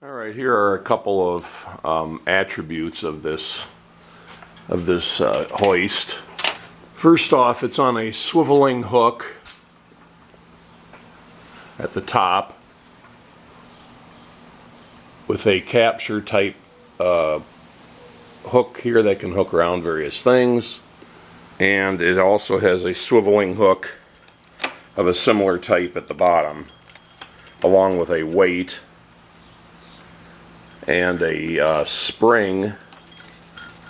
All right, here are a couple of attributes of this hoist. First off, it's on a swiveling hook at the top with a capture type hook here that can hook around various things, and it also has a swiveling hook of a similar type at the bottom, along with a weight and a spring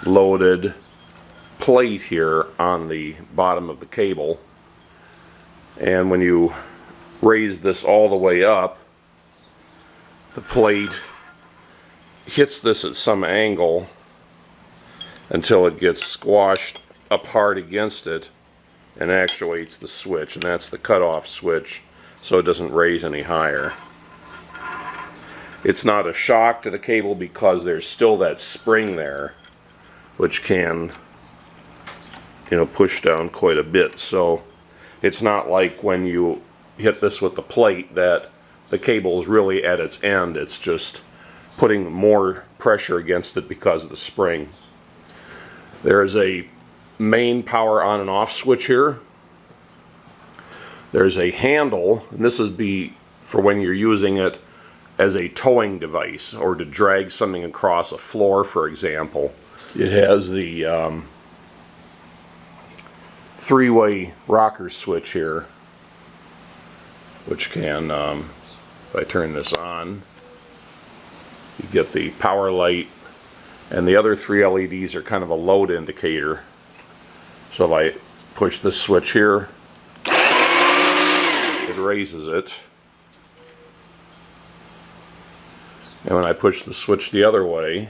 loaded plate here on the bottom of the cable. And when you raise this all the way up, the plate hits this at some angle until it gets squashed up hard against it and actuates the switch, and that's the cutoff switch, so it doesn't raise any higher. It's not a shock to the cable because there's still that spring there, which can, push down quite a bit. So it's not like when you hit this with the plate that the cable is really at its end. It's just putting more pressure against it because of the spring. There's a main power on and off switch here. There's a handle, and this is for when you're using it as a towing device or to drag something across a floor, for example. It has the three-way rocker switch here, which can, if I turn this on, you get the power light, and the other three LEDs are kind of a load indicator. So if I push this switch here, it raises it. And when I push the switch the other way,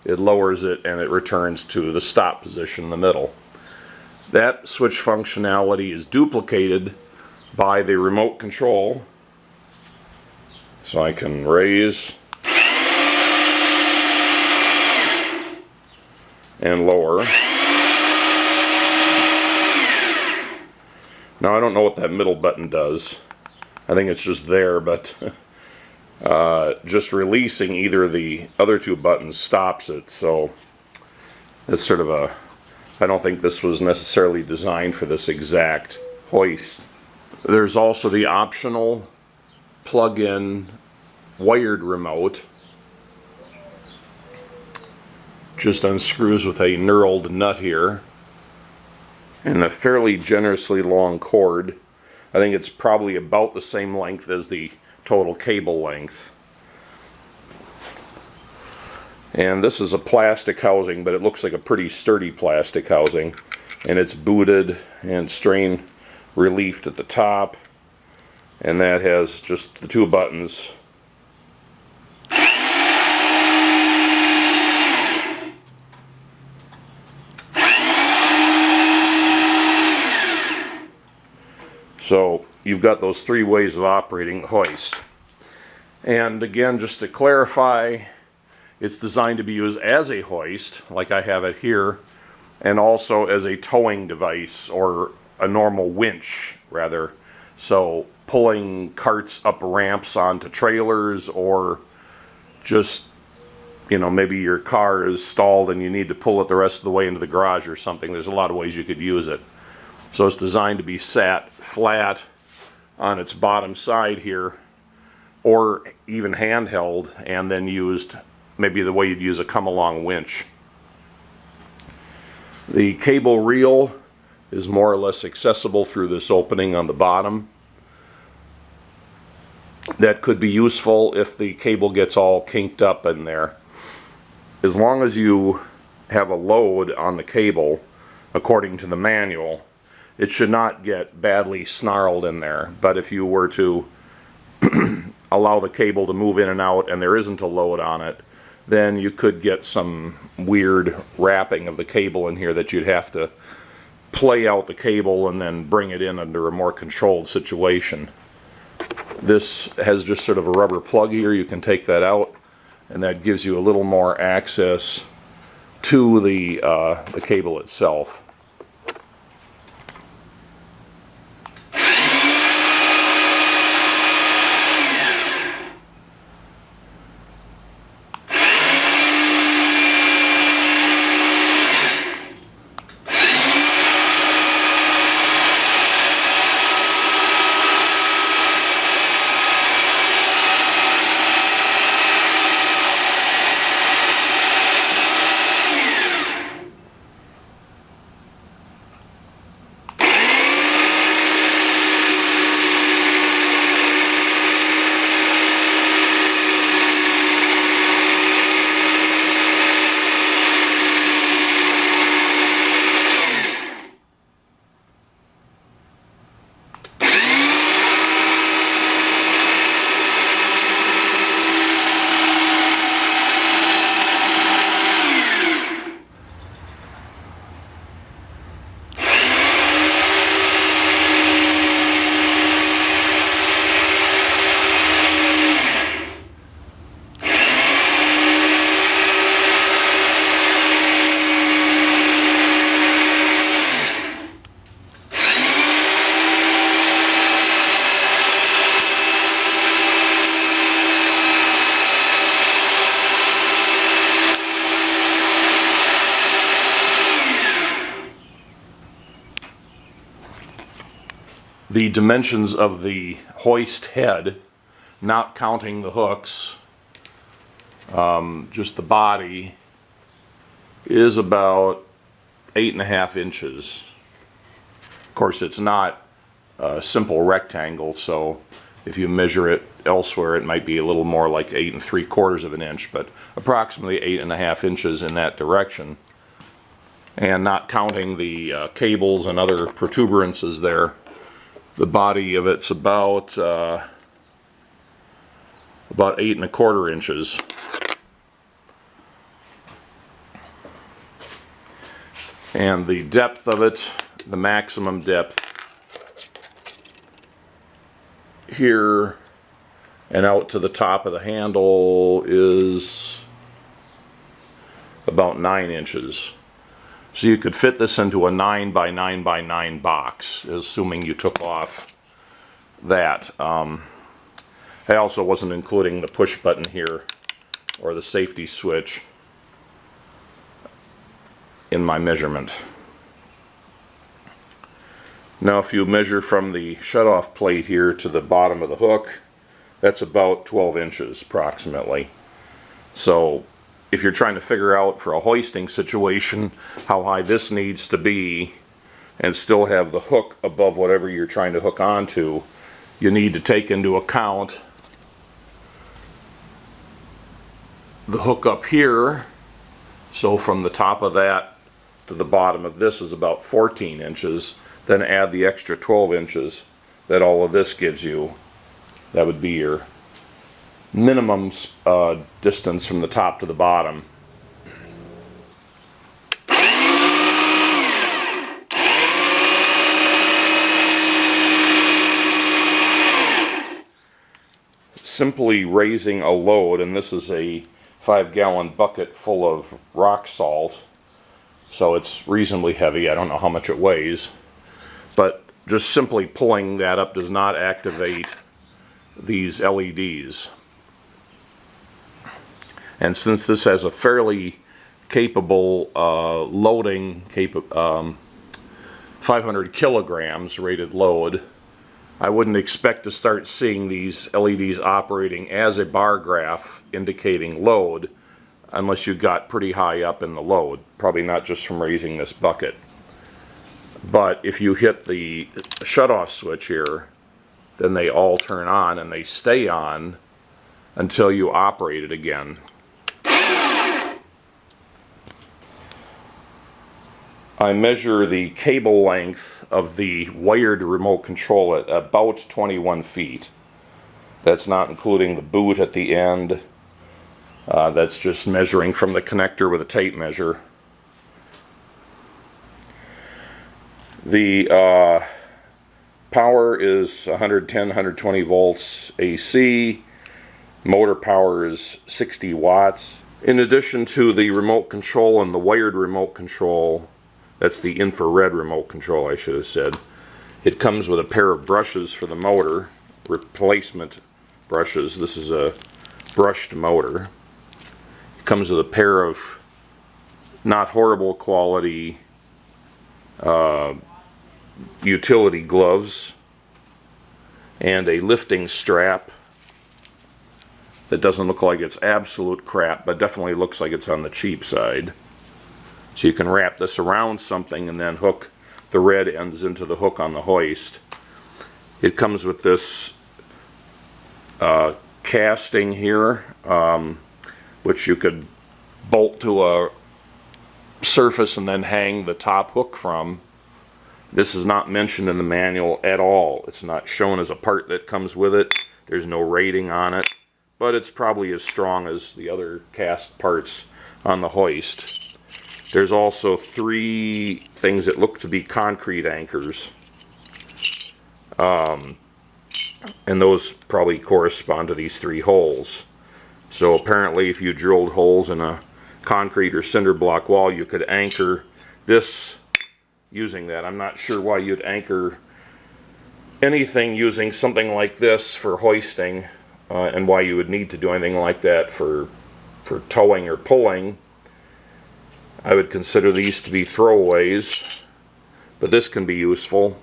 it lowers it and it returns to the stop position in the middle. That switch functionality is duplicated by the remote control. So I can raise and lower. Now I don't know what that middle button does. I think it's just there, but just releasing either of the other two buttons stops it. So it's sort of I don't think this was necessarily designed for this exact hoist. There's also the optional plug-in wired remote. Just unscrews with a knurled nut here and a fairly generously long cord. I think it's probably about the same length as the total cable length. And this is a plastic housing, but it looks like a pretty sturdy plastic housing. And it's booted and strain relieved at the top. And that has just the two buttons. So you've got those three ways of operating the hoist. And again, just to clarify, it's designed to be used as a hoist, like I have it here, and also as a towing device, or a normal winch, rather. So pulling carts up ramps onto trailers, or just, maybe your car is stalled and you need to pull it the rest of the way into the garage or something. There's a lot of ways you could use it. So it's designed to be sat flat on its bottom side here, or even handheld, and then used maybe the way you'd use a come-along winch. The cable reel is more or less accessible through this opening on the bottom. That could be useful if the cable gets all kinked up in there. As long as you have a load on the cable, according to the manual, it should not get badly snarled in there. But if you were to allow the cable to move in and out and there isn't a load on it, then you could get some weird wrapping of the cable in here that you'd have to play out the cable and then bring it in under a more controlled situation. This has just sort of a rubber plug here. You can take that out, and that gives you a little more access to the cable itself. The dimensions of the hoist head, not counting the hooks, just the body, is about 8.5 inches. Of course, it's not a simple rectangle, so if you measure it elsewhere, it might be a little more like 8 3/4 of an inch, but approximately 8.5 inches in that direction. And not counting the cables and other protuberances there, the body of it's about 8 1/4 inches. And the depth of it, the maximum depth here and out to the top of the handle is about 9 inches. So you could fit this into a 9 by 9 by 9 box, assuming you took off that. I also wasn't including the push button here or the safety switch in my measurement. Now if you measure from the shutoff plate here to the bottom of the hook, that's about 12 inches approximately. So if you're trying to figure out for a hoisting situation how high this needs to be and still have the hook above whatever you're trying to hook onto, you need to take into account the hook up here. So from the top of that to the bottom of this is about 14 inches. Then add the extra 12 inches that all of this gives you. That would be your minimum distance from the top to the bottom. Simply raising a load, and this is a 5-gallon bucket full of rock salt, so it's reasonably heavy. I don't know how much it weighs, but just simply pulling that up does not activate these LEDs. And since this has a fairly capable loading, 500 kilograms rated load, I wouldn't expect to start seeing these LEDs operating as a bar graph indicating load unless you got pretty high up in the load. Probably not just from raising this bucket. But if you hit the shutoff switch here, then they all turn on and they stay on until you operate it again. I measure the cable length of the wired remote control at about 21 feet. That's not including the boot at the end. That's just measuring from the connector with a tape measure. The power is 110, 120 volts AC. Motor power is 60 watts. In addition to the remote control and the wired remote control, that's the infrared remote control, I should have said, it comes with a pair of brushes for the motor, replacement brushes. This is a brushed motor. It comes with a pair of not horrible quality utility gloves and a lifting strap that doesn't look like it's absolute crap, but definitely looks like it's on the cheap side. So you can wrap this around something and then hook the red ends into the hook on the hoist. It comes with this casting here, which you could bolt to a surface and then hang the top hook from. This is not mentioned in the manual at all. It's not shown as a part that comes with it. There's no rating on it, but it's probably as strong as the other cast parts on the hoist. There's also 3 things that look to be concrete anchors. And those probably correspond to these 3 holes. So apparently if you drilled holes in a concrete or cinder block wall, you could anchor this using that. I'm not sure why you'd anchor anything using something like this for hoisting, and why you would need to do anything like that for towing or pulling. I would consider these to be throwaways, but this can be useful.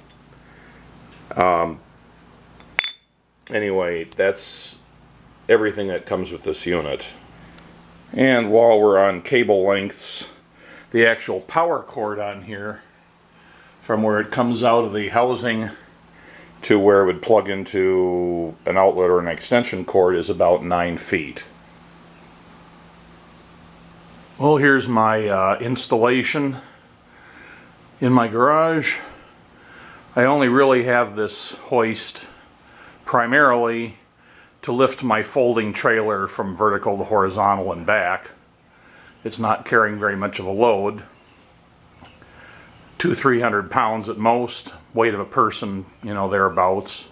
Anyway, that's everything that comes with this unit. And while we're on cable lengths, the actual power cord on here, from where it comes out of the housing to where it would plug into an outlet or an extension cord, is about 9 feet. Well, here's my installation in my garage. I only really have this hoist primarily to lift my folding trailer from vertical to horizontal and back. It's not carrying very much of a load. 200-300 pounds at most, weight of a person, you know, thereabouts.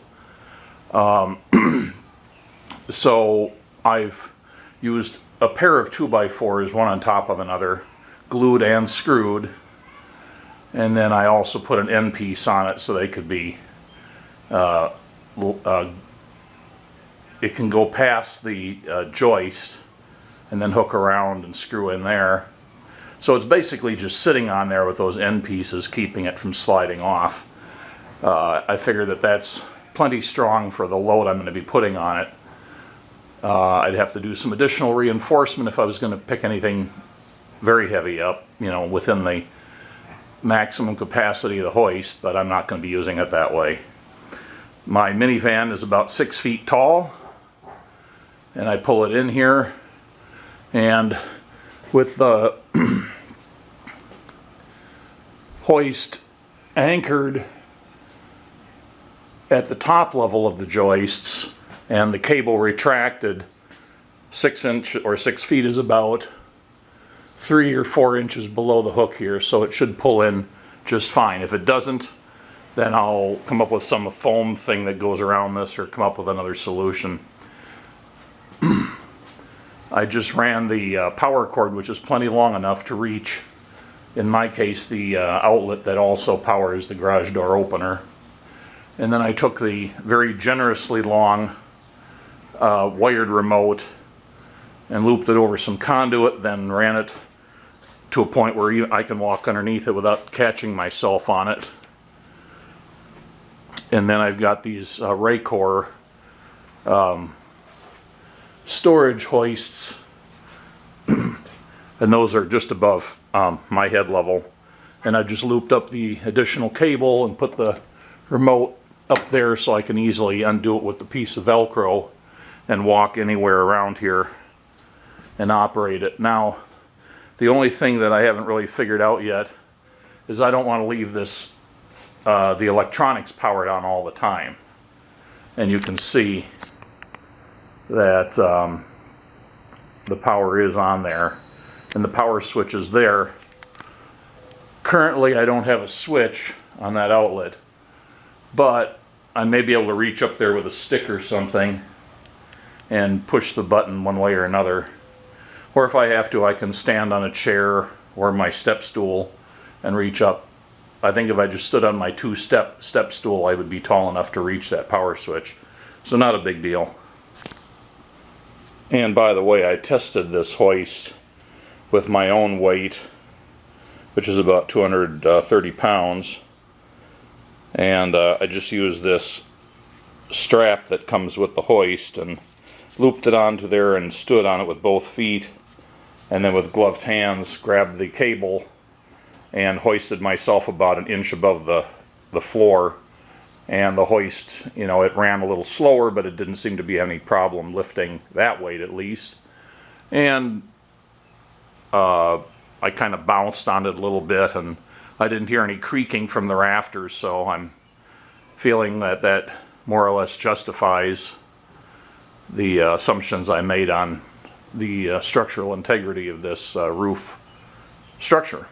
So I've used a pair of 2x4s, one on top of another, glued and screwed, and then I also put an end piece on it so they could be it can go past the joist and then hook around and screw in there. So it's basically just sitting on there with those end pieces, keeping it from sliding off. I figure that that's plenty strong for the load I'm going to be putting on it. I'd have to do some additional reinforcement if I was going to pick anything very heavy up, you know, within the maximum capacity of the hoist, but I'm not going to be using it that way. My minivan is about 6 feet tall, and I pull it in here, and with the hoist anchored at the top level of the joists and the cable retracted, 6 feet is about 3 or 4 inches below the hook here, so it should pull in just fine. If it doesn't, then I'll come up with some foam thing that goes around this, or come up with another solution. I just ran the power cord, which is plenty long enough to reach, in my case, the outlet that also powers the garage door opener. And then I took the very generously long wired remote and looped it over some conduit, then ran it to a point where I can walk underneath it without catching myself on it. And then I've got these Raycor storage hoists, and those are just above my head level. And I've just looped up the additional cable and put the remote up there so I can easily undo it with the piece of Velcro and walk anywhere around here and operate it. Now, the only thing that I haven't really figured out yet is I don't want to leave this the electronics powered on all the time. And you can see that the power is on there, and the power switch is there. Currently I don't have a switch on that outlet, but I may be able to reach up there with a stick or something and push the button one way or another. Or if I have to, I can stand on a chair or my step stool and reach up. I think if I just stood on my step stool, I would be tall enough to reach that power switch. So not a big deal. And by the way, I tested this hoist with my own weight, which is about 230 pounds. And I just used this strap that comes with the hoist and looped it onto there and stood on it with both feet. And then with gloved hands, grabbed the cable and hoisted myself about an inch above the floor. And the hoist, you know, it ran a little slower, but it didn't seem to be any problem lifting that weight at least. And I kind of bounced on it a little bit, and I didn't hear any creaking from the rafters, so I'm feeling that that more or less justifies the assumptions I made on the structural integrity of this roof structure.